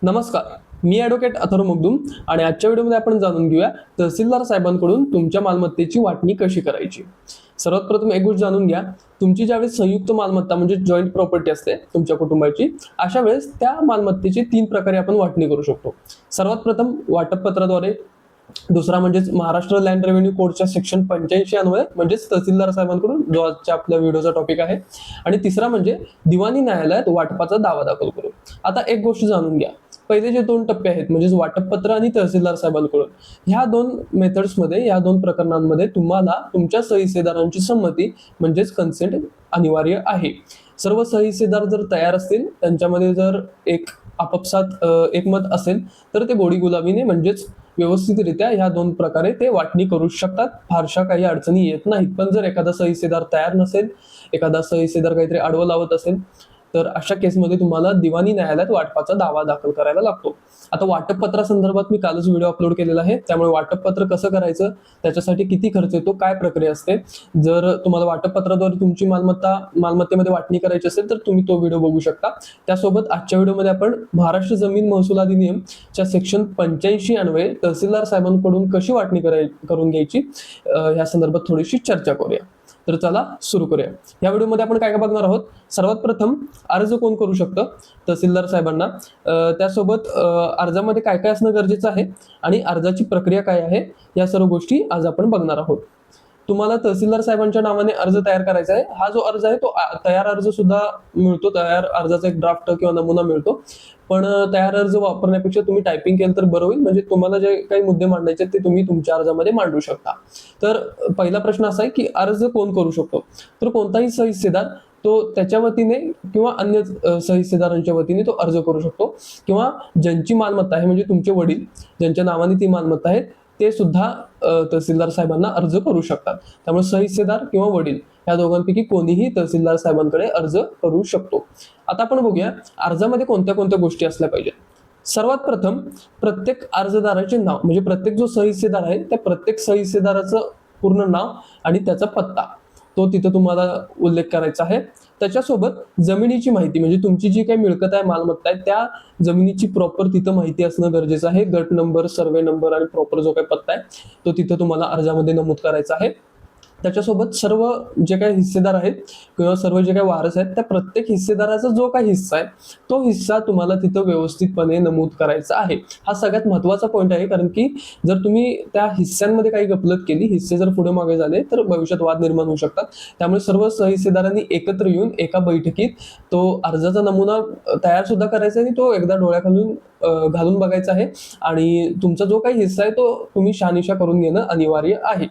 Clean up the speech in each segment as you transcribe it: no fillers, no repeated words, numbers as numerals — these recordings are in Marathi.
नमस्कार, मी ॲडव्होकेट अथर्व मुगदुम आणि आजच्या व्हिडिओमध्ये आपण जाणून घेऊया तहसीलदार साहेबांकडून तुमच्या मालमत्तेची वाटणी कशी करायची। सर्वात प्रथम एक गोष्ट जाणून घ्या, तुमची ज्यावेळेस संयुक्त मालमत्ता म्हणजे जॉईंट प्रॉपर्टी असते तुमच्या कुटुंबाची, अशा वेळेस त्या मालमत्तेची 3 प्रकारे आपण वाटणी करू शकतो। सर्वात प्रथम वाटपपत्राद्वारे, दुसरा म्हणजेच महाराष्ट्र लँड रेव्हेन्यू कोडच्या सेक्शन 85 अन्वये म्हणजेच तहसीलदार साहेबांकडून, जो आजच्या आपल्या व्हिडिओचा टॉपिक आहे, आणि तिसरा म्हणजे दिवाणी न्यायालयात वाटपाचा दावा दाखल करू। आता एक गोष्ट जाणून घ्या, पहिले जे 2 टप्पे आहेत म्हणजेच वाटपपत्र आणि तहसीलदार साहेबांकडून, ह्या 2 मेथड्समध्ये, या 2 प्रकरणांमध्ये तुम्हाला तुमच्या सहीसेदारांची संमती म्हणजेच कन्सेंट अनिवार्य आहे। सर्व सहीसेदार जर तयार असतील, त्यांच्यामध्ये जर एक आपापसात एकमत असेल, तर ते गोडी गुलाबीने म्हणजेच व्यवस्थितरित्या ह्या 2 प्रकारे ते वाटणी करू शकतात। फारशा काही अडचणी येत नाहीत। पण जर एखादा सहीसेदार तयार नसेल, एखादा सहीसेदार काहीतरी आडवं लावत असेल, तर अशा केसमध्ये तुम्हाला दिवाणी न्यायालयात वाटपाचा दावा दाखल करायला लागतो। आता वाटपपत्रासंदर्भात मी कालच व्हिडिओ अपलोड केलेला आहे, त्यामुळे वाटपपत्र कसं करायचं, त्याच्यासाठी किती खर्च येतो, काय प्रक्रिया असते, जर तुम्हाला वाटपपत्राद्वारे तुमची मालमत्तेमध्ये वाटणी करायची असेल तर तुम्ही तो व्हिडिओ बघू शकता। त्यासोबत आजच्या व्हिडिओमध्ये आपण महाराष्ट्र जमीन महसूल अधिनियमच्या सेक्शन 85 अन्वये तहसीलदार साहेबांकडून कशी वाटणी करून घ्यायची, या संदर्भात थोडीशी चर्चा करूया। तर चला सुरू करूया। या व्हिडिओमध्ये आपण काय काय बघणार आहोत। सर्वात प्रथम अर्ज कोण करू शकतं तहसीलदार साहेबांना, त्यासोबत अर्जामध्ये काय काय असणं गरजेचं आहे आणि अर्जाची प्रक्रिया काय आहे, या सर्व गोष्टी आज आपण बघणार आहोत। तुम्हाला तहसीलदार साहेबांच्या नावाने अर्ज तयार करायचा आहे। हा जो अर्ज आहे तो तयार अर्ज सुद्धा मिळतो, तयार अर्जाचा एक ड्राफ्ट किंवा नमुना मिळतो। पण तयार अर्ज वापरण्यापेक्षा तुम्ही टायपिंग केलं तर बरं होईल, म्हणजे तुम्हाला जे काही मुद्दे मांडायचे ते तुम्ही तुमच्या अर्जामध्ये मांडू शकता। तर पहिला प्रश्न असा आहे की अर्ज कोण करू शकतो, तर कोणताही सहीसेदार तो त्याच्या वतीने किंवा अन्य सहीसेदारांच्या वतीने तो अर्ज करू शकतो, किंवा ज्यांची मालमत्ता आहे म्हणजे तुमचे वडील, ज्यांच्या नावाने ती मालमत्ता आहे, ते सुद्धा तहसीलदार साहेबांना अर्ज करू शकतात। त्यामुळे सहीसेदार किंवा वडील या दोघांपैकी कोणीही तहसीलदार साहेबांकडे अर्ज करू शकतो। आता आपण बघूया अर्जामध्ये कोणत्या कोणत्या गोष्टी असल्या पाहिजेत। सर्वात प्रथम प्रत्येक अर्जदाराचे नाव, म्हणजे प्रत्येक जो सहीसेदार आहे त्या प्रत्येक सहीसेदाराचं पूर्ण नाव आणि त्याचा पत्ता तो तिथं तुम्हाला उल्लेख करायचा आहे। त्याच्यासोबत जमिनीची माहिती, म्हणजे तुमची जी काही मिळकत आहे, मालमत्ता आहे, त्या जमिनीची प्रॉपर तिथं माहिती असणं गरजेचं आहे। गट नंबर, सर्वे नंबर आणि प्रॉपर जो काही पत्ता आहे तो तिथं तुम्हाला अर्जामध्ये नमूद करायचा आहे। त्याच्यासोबत सर्व जे काही हिस्सेदार आहेत किंवा सर्व जे काही वारस आहेत, त्या प्रत्येक हिस्सेदाराचा जो काही हिस्सा आहे तो हिस्सा तुम्हाला तिथं व्यवस्थितपणे नमूद करायचा आहे। हा सगळ्यात महत्त्वाचा पॉईंट आहे, कारण की जर तुम्ही त्या हिस्स्यांमध्ये काही गफलत केली, हिस्से जर पुढे मागे झाले तर भविष्यात वाद निर्माण होऊ शकतात। त्यामुळे सर्व सहीसेदारांनी एकत्र येऊन एका बैठकीत तो अर्जाचा नमुना तयार सुद्धा करायचा आणि तो एकदा डोळ्याखालून घालून बघायचा आहे, आणि तुमचा जो काही हिस्सा आहे तो तुम्ही शहानिशा करून घेणं अनिवार्य आहे।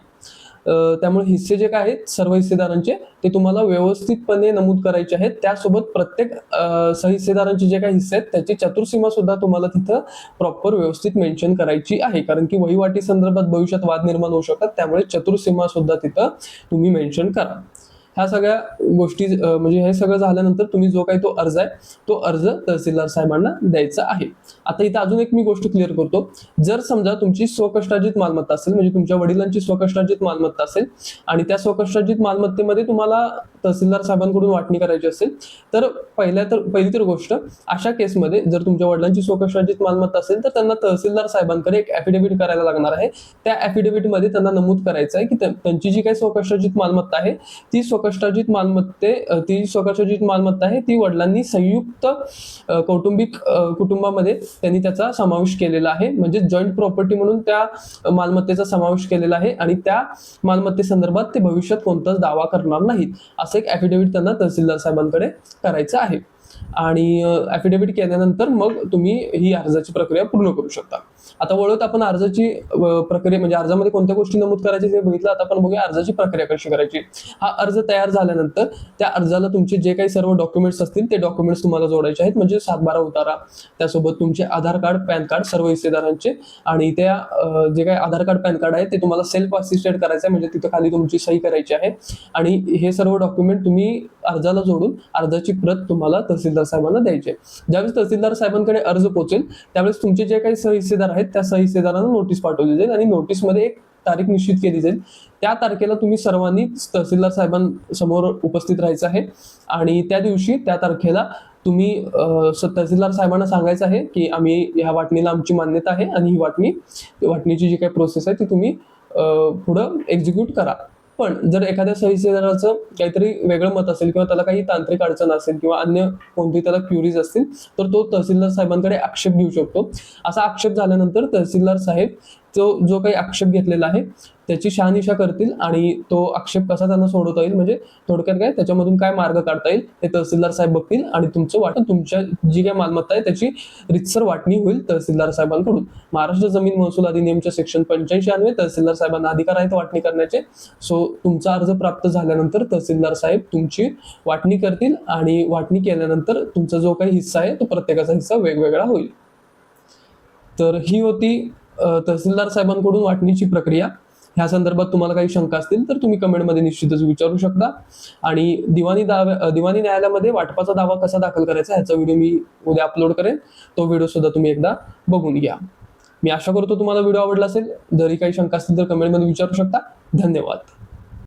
त्यामुळे हिस्से जे काय आहेत सर्व हिस्सेदारांचे ते तुम्हाला व्यवस्थितपणे नमूद करायचे आहेत। त्यासोबत प्रत्येक सहीसेदारांचे जे काही हिस्से आहेत त्याची चतुर्सीमा सुद्धा तुम्हाला तिथं प्रॉपर व्यवस्थित मेन्शन करायची आहे, कारण की वहिवाटी संदर्भात भविष्यात वाद निर्माण होऊ शकतात। त्यामुळे चतुर्सीमा सुद्धा तिथं तुम्ही मेन्शन करा। ह्या सगळ्या गोष्टी म्हणजे हे सगळं झाल्यानंतर तुम्ही जो काही तो अर्ज आहे तो अर्ज तहसीलदार साहेबांना द्यायचा आहे। आता इथं अजून एक मी गोष्ट क्लिअर करतो, जर समजा तुमची स्वकष्टार्जित मालमत्ता असेल, म्हणजे तुमच्या वडिलांची स्वकष्टार्जित मालमत्ता असेल आणि त्या स्वकष्टार्जित मालमत्तेमध्ये तुम्हाला तहसीलदार साहेबांकडून वाटणी करायची असेल, तर पहिली तर गोष्ट, अशा केसमध्ये जर तुमच्या वडिलांची स्वकष्टार्जित मालमत्ता असेल तर त्यांना तहसीलदार साहेबांकडे एक ॲफिडेव्हिट करायला लागणार आहे। त्या ॲफिडेव्हिटमध्ये त्यांना नमूद करायचं आहे की त्यांची जी काही स्वकष्टार्जित मालमत्ता आहे ती स्वकष्टार्जित मालमत्ता आहे ती वडिलांनी संयुक्त कौटुंबिक कुटुंबामध्ये त्यांनी त्याचा समावेश केलेला आहे, म्हणजे जॉईंट प्रॉपर्टी म्हणून त्या मालमत्तेचा समावेश केलेला आहे, आणि त्या मालमत्तेसंदर्भात ते भविष्यात कोणताच दावा करणार नाहीत, असं एक ॲफिडेव्हिट त्यांना तहसीलदार साहेबांकडे करायचं आहे। आणि ॲफिडेव्हिट केल्यानंतर मग तुम्ही ही अर्जाची प्रक्रिया पूर्ण करू शकता। आता वळत आपण अर्जाची प्रक्रिया, म्हणजे अर्जामध्ये कोणत्या गोष्टी नमूद करायच्या ते बघितलं। आता आपण बघूया अर्जाची प्रक्रिया कशी करायची। हा अर्ज तयार झाल्यानंतर त्या अर्जाला तुमचे जे काही सर्व डॉक्युमेंट्स असतील ते डॉक्युमेंट्स तुम्हाला जोडायचे आहेत, म्हणजे 7/12 उतारा, त्यासोबत तुमचे आधार कार्ड, पॅन कार्ड सर्व हिस्सेदारांचे, आणि त्या जे काही आधार कार्ड, पॅन कार्ड आहे ते तुम्हाला सेल्फ असिस्टेड करायचं आहे, म्हणजे तिथं खाली तुमची सही करायची आहे, आणि हे सर्व डॉक्युमेंट तुम्ही अर्जाला जोडून अर्जाची प्रत तुम्हाला तहसीलदार साहेबांना द्यायची आहे। ज्यावेळेस तहसीलदार साहेबांकडे अर्ज पोहोचेल त्यावेळेस तुमचे जे काही सहीसेदार आहेत त्या सहीसेदारांना नोटीस पाठवली जाईल, आणि नोटीसमध्ये एक तारीख निश्चित केली जाईल। त्या तारखेला तुम्ही सर्वांनी तहसीलदार साहेबांसमोर उपस्थित राहायचं आहे, आणि त्या दिवशी त्या तारखेला तुम्ही तहसीलदार साहेबांना सांगायचं आहे की आम्ही ह्या वाटणीला आमची मान्यता आहे आणि ही वाटणीची जी काही प्रोसेस आहे ती तुम्ही पुढं एक्झिक्यूट करा. पण जर एखाद्या तहसीलदाराचं काहीतरी वेगळं मत असेल किंवा त्याला काही तांत्रिक अडचण असेल किंवा अन्य कोणती त्याला क्युरीज असतील तर तो तहसीलदार साहेबांकडे आक्षेप घेऊ शकतो. असा आक्षेप झाल्यानंतर तहसीलदार साहेब जो काही आक्षेप घेतलेला आहे त्याची शहानिशा करतील आणि तो आक्षेप कसा त्यांना सोडवता येईल, म्हणजे थोडक्यात काय त्याच्यामधून काय मार्ग काढता येईल हे तहसीलदार साहेब बघतील आणि तुमच्या जी काही मालमत्ता आहे त्याची रितसर वाटणी होईल तहसीलदार साहेबांकडून. महाराष्ट्र जमीन महसूल अधिनियमच्या सेक्शन 85 अन्वये तहसीलदार साहेबांना अधिकार आहेत वाटणी करण्याचे. सो तुमचा अर्ज प्राप्त झाल्यानंतर तहसीलदार साहेब तुमची वाटणी करतील आणि वाटणी केल्यानंतर तुमचा जो काही हिस्सा आहे तो प्रत्येकाचा हिस्सा वेगवेगळा होईल. तर ही होती तहसीलदार साहेबांकडून वाटणीची प्रक्रिया. ह्या संदर्भात तुम्हाला काही शंका असतील तर तुम्ही कमेंटमध्ये निश्चितच विचारू शकता. आणि दिवाणी न्यायालयामध्ये वाटपाचा दावा कसा दाखल करायचा ह्याचा व्हिडिओ मी उद्या अपलोड करेन. तो व्हिडिओ सुद्धा तुम्ही एकदा बघून घ्या. मी आशा करतो तुम्हाला व्हिडिओ आवडला असेल. जरी काही शंका असतील तर कमेंटमध्ये विचारू शकता. धन्यवाद.